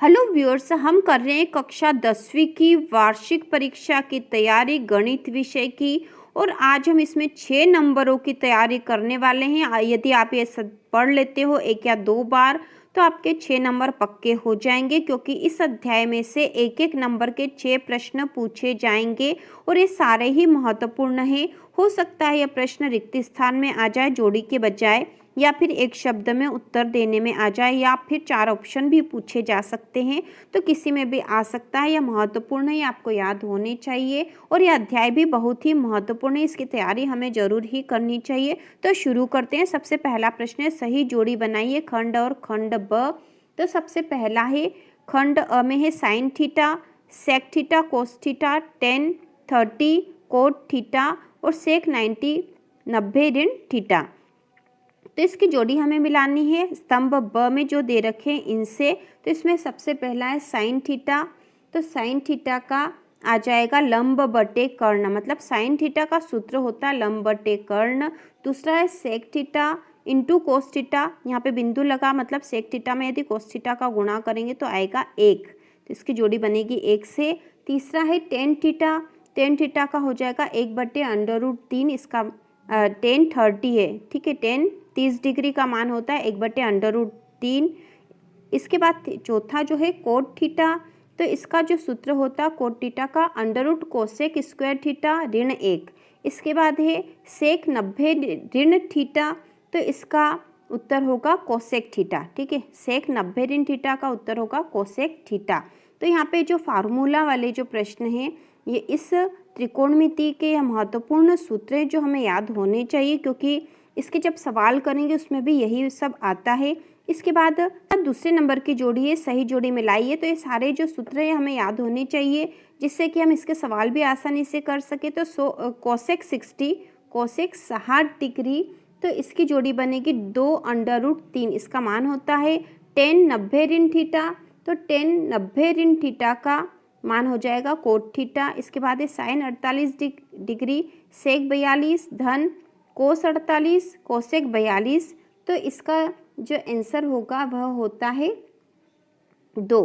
Hello viewers, हम कर रहे हैं कक्षा 10वीं की वार्षिक परीक्षा की तैयारी गणित विषय की। और आज हम इसमें 6 नंबरों की तैयारी करने वाले हैं। यदि आप ये सब पढ़ लेते हो एक या दो बार तो आपके 6 नंबर पक्के हो जाएंगे, क्योंकि इस अध्याय में से एक एक नंबर के 6 प्रश्न पूछे जाएंगे और ये सारे ही महत्वपूर्ण हैं। हो सकता है यह प्रश्न रिक्त स्थान में आ जाए जोड़ी के बजाय, या फिर एक शब्द में उत्तर देने में आ जाए, या फिर 4 ऑप्शन भी पूछे जा सकते हैं। तो किसी में भी आ सकता है। यह महत्वपूर्ण है, ये आपको याद होने चाहिए। और यह अध्याय भी बहुत ही महत्वपूर्ण है, इसकी तैयारी हमें जरूर ही करनी चाहिए। तो शुरू करते हैं। सबसे पहला प्रश्न है, सही जोड़ी बनाइए खंड और खंड ब। तो सबसे पहला है खंड अ में है sine theta, sec theta, cos theta, tan 30 cot theta और सेक 90 90 ऋण थीटा। तो इसकी जोड़ी हमें मिलानी है स्तंभ ब में जो दे रखे हैं इनसे। तो इसमें सबसे पहला है साइन थीटा। तो साइन थीटा का आ जाएगा लंब बटे कर्ण, मतलब साइन थीटा का सूत्र होता है लंब बटे कर्ण। दूसरा है sec theta into cos theta, यहाँ पे बिंदु लगा, मतलब सेक थीटा में यदि कोस थीटा का गुणा करेंगे तो आएगा 1, तो इसकी जोड़ी बनेगी 1 से। तीसरा है टेन थीटा। टेन थीटा का हो जाएगा 1/√3, इसका 10 30 है, ठीक है। 10 30 डिग्री का मान होता है 1/√3। इसके बाद चौथा जो है कोट थीटा। तो इसका जो सूत्र होता है कोट थीटा का under root cosec square theta ऋण 1। इसके बाद है सेक 90 ऋण थीटा। तो इसका उत्तर होगा कोसेक थीटा, ठीक है। सेक 90 ऋण थीटा का उत्तर होगा कोसेक थीटा। तो यहाँ पे जो फार्मूला वाले जो प्रश्न हैं ये इस त्रिकोणमिति के महत्वपूर्ण सूत्र हैं जो हमें याद होने चाहिए, क्योंकि इसके जब सवाल करेंगे उसमें भी यही सब आता है। इसके बाद दूसरे नंबर की जोड़ी है सही जोड़ी मिलाइए। तो ये सारे जो सूत्र हैं हमें याद होने चाहिए, जिससे कि हम इसके सवाल भी आसानी से कर सके। तो कोसेक 60 कोसेक 60 डिग्री, तो इसकी जोड़ी बनेगी 2/√3, इसका मान होता है 10 90 ऋण थीटा। तो 10 90 ऋण थीटा का मान हो जाएगा कोट थीटा। इसके बाद है साइन 48 डिग्री, सेक 42 धन कोस 48 कोसेक 42। तो इसका जो आंसर होगा वह होता है 2,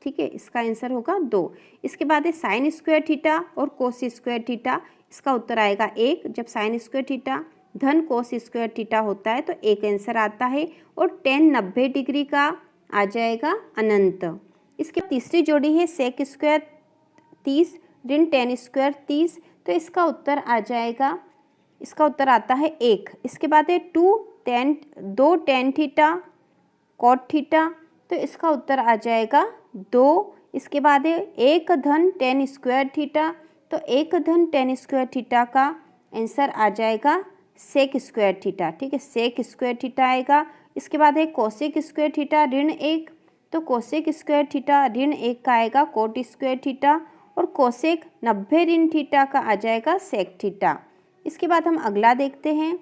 ठीक है। इसका आंसर होगा 2। इसके बाद है साइन स्क्वायर थीटा और कोस स्क्वायर थीटा, इसका उत्तर आएगा 1। जब साइन स्क्वायर थीटा धन कोस स्क्वायर थीटा होता है तो एक आंसर आता है। और 10 90 डिग्री का आ जाएगा अनंत। इसके तीसरी जोड़ी है सेक स्क्वायर 30 ऋण टेन स्क्वायर 30। तो इसका उत्तर आ जाएगा, इसका उत्तर आता है 1। इसके बाद है 2 टेन थीटा कॉट थीटा। तो इसका उत्तर आ जाएगा 2। इसके बाद है 1 धन टेन स्क्वायर थीटा। तो 1 धन टेन स्क्वायर थीटा का आंसर आ जाएगा सेक स्क्वायर थीटा, ठीक है। सेक स्क्वायर थीटा आएगा। इसके बाद है कोसेक स्क्वायर थीटा ऋण 1। तो कोसेक स्क्वायर थीटा ऋण 1 का आएगा कोट स्क्वायर थीटा। और कोसेक 90 ऋण थीटा का आ जाएगा सेक थीटा। इसके बाद हम अगला देखते हैं।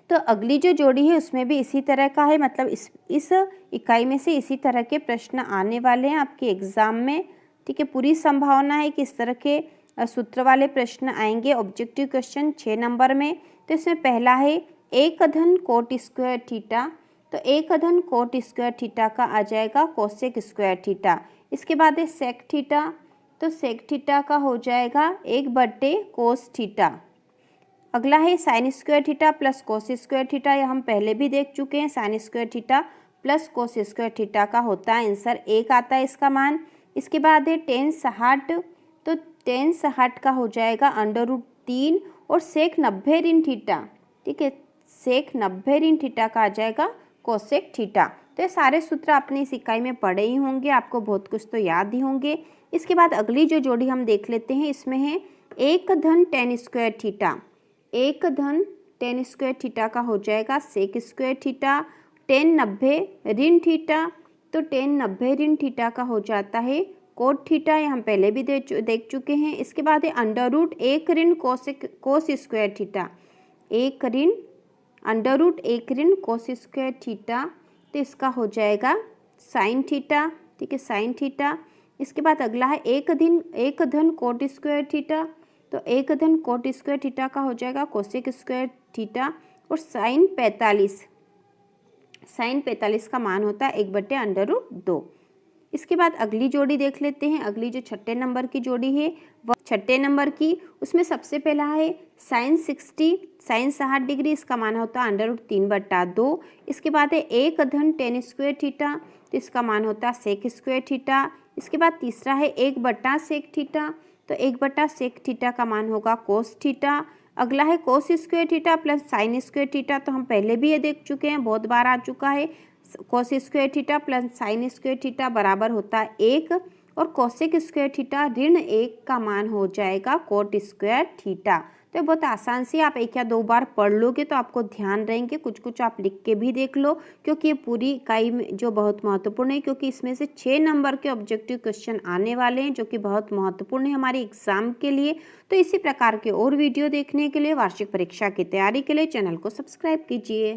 तो अगली जो जोड़ी है उसमें भी इसी तरह का है, मतलब इस इकाई में से इसी तरह के प्रश्न आने वाले हैं आपके एग्जाम में, ठीक है। पूरी संभावना है कि इस तरह के सूत्र वाले प्रश्न आएंगे ऑब्जेक्टिव क्वेश्चन 6 नंबर में। तो इसमें पहला है 1 धन कोट स्क्वायर थीटा। तो 1 धन कोट स्क्वायर थीटा का आ जाएगा कोसेक स्क्वायर थीटा। इसके बाद है सेक थीटा। तो सेक थीटा का हो जाएगा 1/कोस थीटा। अगला है sine square theta plus cos square theta, यह हम पहले भी देख चुके हैं। Sine square theta plus cos square theta का होता है आंसर 1 आता है इसका मान। इसके बाद है टेन 60। तो टेन 60 का हो जाएगा अंडर रूट 3 और सेक 90 ऋण थीटा, ठीक है। सेक 90 ऋण थीटा का आ जाएगा कोसेक थीटा। तो ये सारे सूत्र आपने इस इकाई में पढ़े ही होंगे, आपको बहुत कुछ तो याद ही होंगे। इसके बाद अगली जो जोड़ी हम देख लेते हैं, इसमें है 1 धन टेन स्क्वायर थीटा। 1 धन टेन स्क्वायर थीटा का हो जाएगा सेक स्क्वायर थीटा। 10 90 ऋण थीटा। तो 10 90 ऋण थीटा का हो जाता है कोट थीटा, ये हम पहले भी देख चुके हैं। इसके बाद है अंडर रूट 1 ऋण कोस स्क्वायर थीटा। 1 ऋण अंडर रूट 1 ऋण कोस स्क्वायर थीटा। तो इसका हो जाएगा साइन थीटा, ठीक है, साइन थीटा। इसके बाद अगला है 1 धन कोट स्क्वायर थीटा। तो 1 धन कोट स्क्वायर थीटा का हो जाएगा कोसेक स्क्वायर थीटा। और साइन 45 का मान होता है 1/√2। इसके बाद अगली जोड़ी देख लेते हैं। अगली जो छठे नंबर की जोड़ी है वह छठे नंबर की, उसमें सबसे पहला है साइन 60, साइन 60 डिग्री, इसका मान होता है √3/2। इसके बाद है 1 धन tan स्क्वायर थीटा, तो इसका मान होता है सेक स्क्वायर थीटा। इसके बाद तीसरा है 1/सेक थीटा, तो 1/सेक थीटा का मान होगा कोस थीटा। अगला है cos square theta plus sine square theta, तो हम पहले भी ये देख चुके हैं, बहुत बार आ चुका है। Cos square theta plus sine square theta बराबर होता है 1, और कोसेक स्क्वायर थीटा ऋण 1 का मान हो जाएगा कोट स्क्वायर थीटा। तो बहुत आसान से आप 1 या 2 बार पढ़ लोगे तो आपको ध्यान रहेंगे। कुछ कुछ आप लिख के भी देख लो, क्योंकि ये पूरी इकाई में जो बहुत महत्वपूर्ण है, क्योंकि इसमें से 6 नंबर के ऑब्जेक्टिव क्वेश्चन आने वाले हैं जो कि बहुत महत्वपूर्ण है हमारे एग्जाम के लिए। तो इसी प्रकार के और वीडियो देखने के लिए, वार्षिक परीक्षा की तैयारी के लिए चैनल को सब्सक्राइब कीजिए।